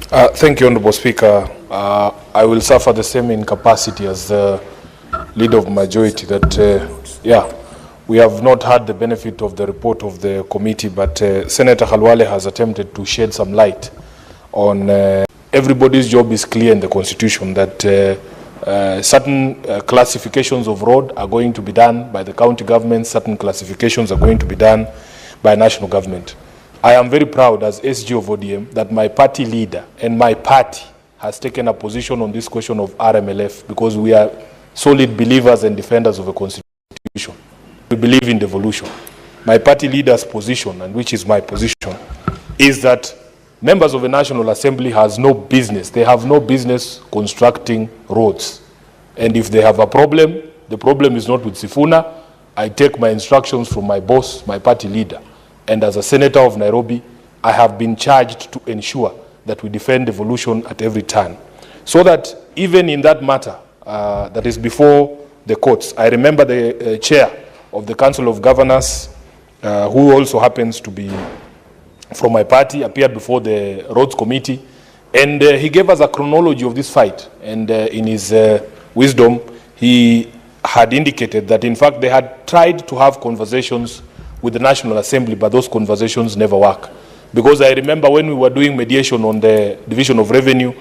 Thank you, Honorable Speaker. I will suffer the same incapacity as the leader of majority that, we have not had the benefit of the report of the committee, but Senator Khalwale has attempted to shed some light on everybody's job is clear in the Constitution that certain classifications of road are going to be done by the county government, certain classifications are going to be done by national government. I am very proud as SG of ODM that my party leader and my party has taken a position on this question of RMLF because we are solid believers and defenders of the Constitution. We believe in devolution. My party leader's position, and which is my position, is that members of the National Assembly has no business. They have no business constructing roads. And if they have a problem, the problem is not with Sifuna. I take my instructions from my boss, my party leader. And as a senator of Nairobi, I have been charged to ensure that we defend devolution at every turn. So that even in that matter that is before the courts, I remember the chair of the Council of Governors, who also happens to be from my party, appeared before the Roads Committee, and he gave us a chronology of this fight. And in his wisdom, he had indicated that in fact they had tried to have conversations with the National Assembly, but those conversations never work. Because I remember when we were doing mediation on the division of revenue,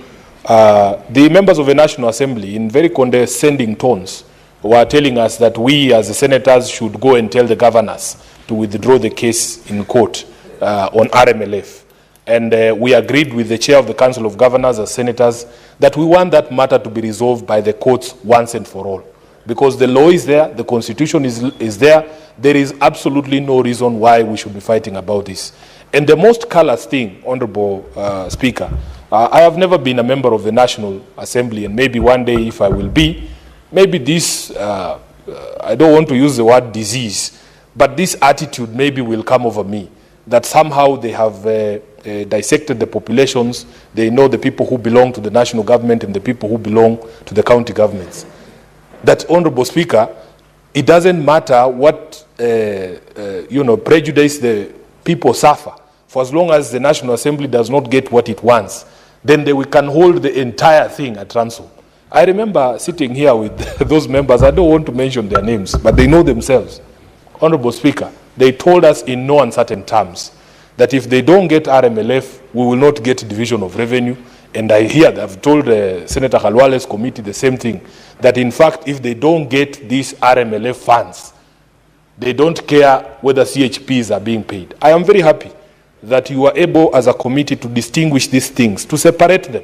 the members of the National Assembly, in very condescending tones, were telling us that we as the senators should go and tell the governors to withdraw the case in court on RMLF. And we agreed with the chair of the Council of Governors as senators that we want that matter to be resolved by the courts once and for all. Because the law is there, the Constitution is there, there is absolutely no reason why we should be fighting about this. And the most callous thing, Honorable Speaker, I have never been a member of the National Assembly, and maybe one day if I will be, maybe this, I don't want to use the word disease, but this attitude maybe will come over me, that somehow they have dissected the populations, they know the people who belong to the national government and the people who belong to the county governments. That, Honorable Speaker, it doesn't matter what prejudice the people suffer. For as long as the National Assembly does not get what it wants, then we can hold the entire thing at ransom. I remember sitting here with those members, I don't want to mention their names, but they know themselves. Honorable Speaker, they told us in no uncertain terms that if they don't get RMLF, we will not get division of revenue. And I hear that I've told Senator Khalwale's committee the same thing, that in fact, if they don't get these RMLF funds, they don't care whether CHPs are being paid. I am very happy that you are able as a committee to distinguish these things, to separate them,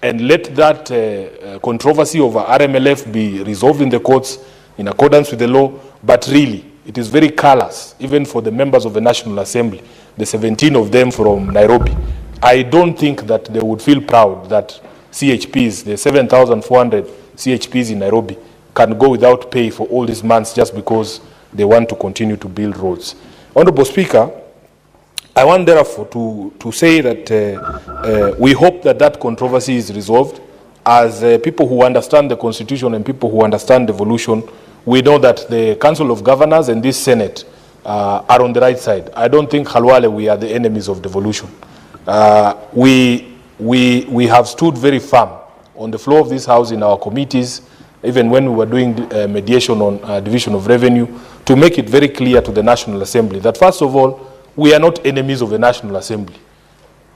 and let that controversy over RMLF be resolved in the courts in accordance with the law. But really, it is very callous, even for the members of the National Assembly, the 17 of them from Nairobi. I don't think that they would feel proud that CHPs, the 7,400 CHPs in Nairobi, can go without pay for all these months just because they want to continue to build roads. Honorable Speaker, I want therefore to say that we hope that that controversy is resolved. As people who understand the Constitution and people who understand devolution, we know that the Council of Governors and this Senate are on the right side. I don't think, Khalwale, we are the enemies of devolution. We have stood very firm on the floor of this House in our committees, even when we were doing mediation on division of revenue, to make it very clear to the National Assembly that, first of all, we are not enemies of the National Assembly,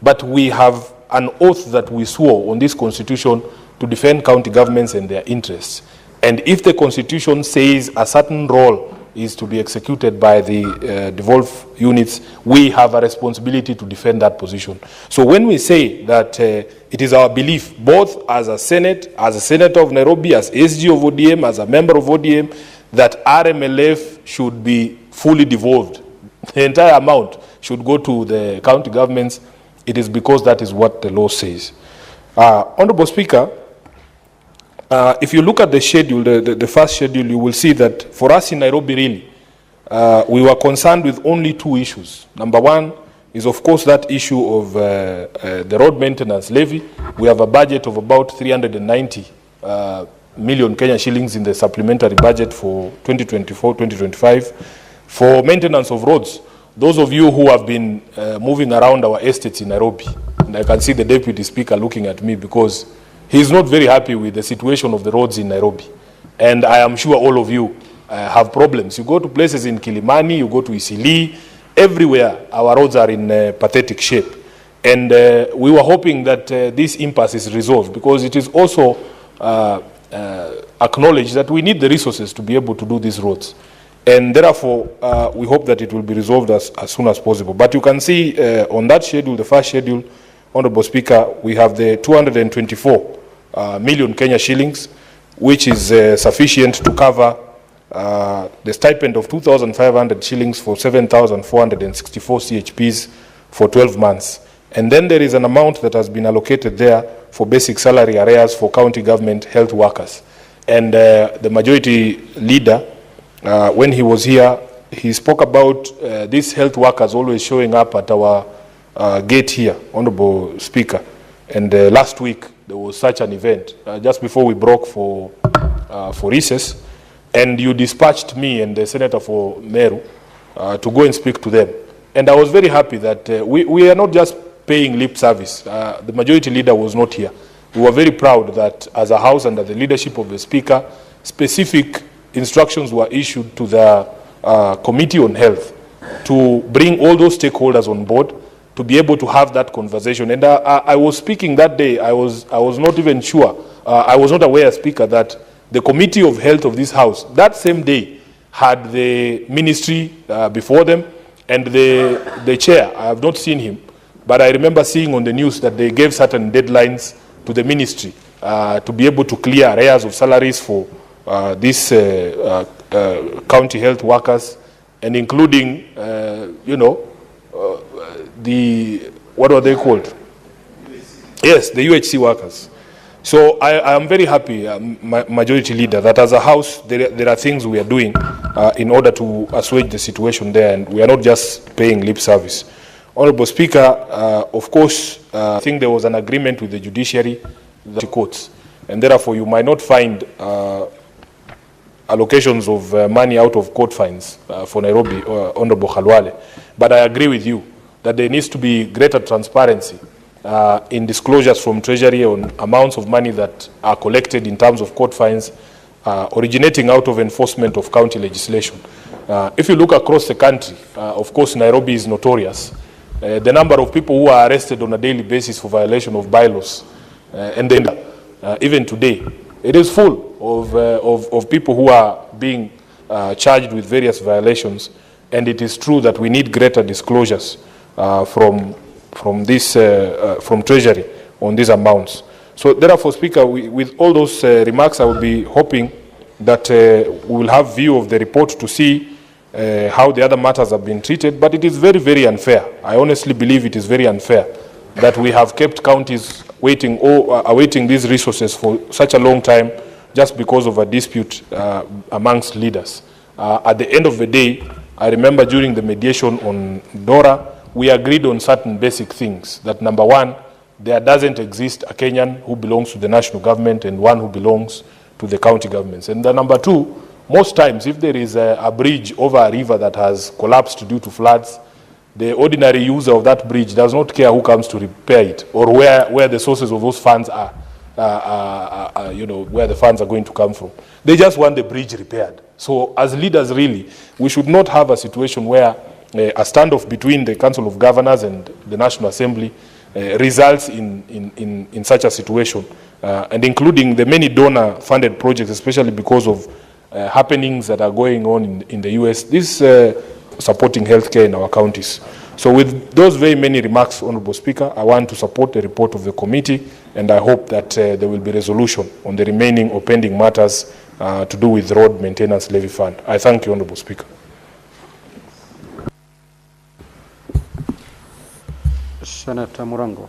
but we have an oath that we swore on this Constitution to defend county governments and their interests. And if the Constitution says a certain role is to be executed by the devolved units, we have a responsibility to defend that position. So when we say that it is our belief, both as a Senate, as a Senator of Nairobi, as SG of ODM, as a member of ODM, that RMLF should be fully devolved, the entire amount should go to the county governments, it is because that is what the law says. Honorable Speaker, if you look at the schedule, the first schedule, you will see that for us in Nairobi, really, we were concerned with only two issues. Number one is, of course, that issue of the road maintenance levy. We have a budget of about 390 million Kenya shillings in the supplementary budget for 2024-2025 for maintenance of roads. Those of you who have been moving around our estates in Nairobi, And I can see the Deputy Speaker looking at me because he's not very happy with the situation of the roads in Nairobi. And I am sure all of you have problems. You go to places in Kilimani, you go to Isili, everywhere our roads are in pathetic shape. And we were hoping that this impasse is resolved, because it is also acknowledged that we need the resources to be able to do these roads. And therefore, we hope that it will be resolved as soon as possible. But you can see on that schedule, the first schedule, Honorable Speaker, we have the 224 million Kenya shillings, which is sufficient to cover the stipend of 2,500 shillings for 7,464 CHPs for 12 months. And then there is an amount that has been allocated there for basic salary arrears for county government health workers. And the majority leader, when he was here, he spoke about these health workers always showing up at our gate here, Honorable Speaker. And last week, there was such an event, just before we broke for recess, and you dispatched me and the Senator for Meru to go and speak to them. And I was very happy that we are not just paying lip service. The majority leader was not here. We were very proud that as a House, under the leadership of the Speaker, specific instructions were issued to the Committee on Health to bring all those stakeholders on board to be able to have that conversation. And I was speaking that day, I was not even sure, I was not aware, Speaker, that the Committee of Health of this House, that same day, had the ministry before them, and the chair, I have not seen him, but I remember seeing on the news that they gave certain deadlines to the ministry to be able to clear arrears of salaries for these county health workers, and including, what are they called? Yes, the UHC workers. So I am very happy, Majority Leader, that as a House, there are things we are doing in order to assuage the situation there, and we are not just paying lip service. Honorable Speaker, of course, I think there was an agreement with the judiciary, the courts, and therefore you might not find allocations of money out of court fines for Nairobi, Honorable Khalwale. But I agree with you that there needs to be greater transparency in disclosures from Treasury on amounts of money that are collected in terms of court fines originating out of enforcement of county legislation. If you look across the country, of course, Nairobi is notorious. The number of people who are arrested on a daily basis for violation of bylaws, and then even today, it is full of people who are being charged with various violations, and it is true that we need greater disclosures from Treasury on these amounts. So therefore, Speaker, with all those remarks, I will be hoping that we will have view of the report to see how the other matters have been treated. But it is very, very unfair. I honestly believe it is very unfair that we have kept counties waiting or awaiting these resources for such a long time just because of a dispute amongst leaders. At the end of the day, I remember during the mediation on Dora, we agreed on certain basic things. That number one, there doesn't exist a Kenyan who belongs to the national government and one who belongs to the county governments. And the number two, most times if there is a bridge over a river that has collapsed due to floods, the ordinary user of that bridge does not care who comes to repair it or where the sources of those funds are, where the funds are going to come from. They just want the bridge repaired. So as leaders, really, we should not have a situation where a standoff between the Council of Governors and the National Assembly results in such a situation, and including the many donor-funded projects, especially because of happenings that are going on in the US, this supporting healthcare in our counties. So with those very many remarks, Honorable Speaker, I want to support the report of the committee, and I hope that there will be resolution on the remaining or pending matters to do with road maintenance levy fund. I thank you, Honorable Speaker. Senator Murango.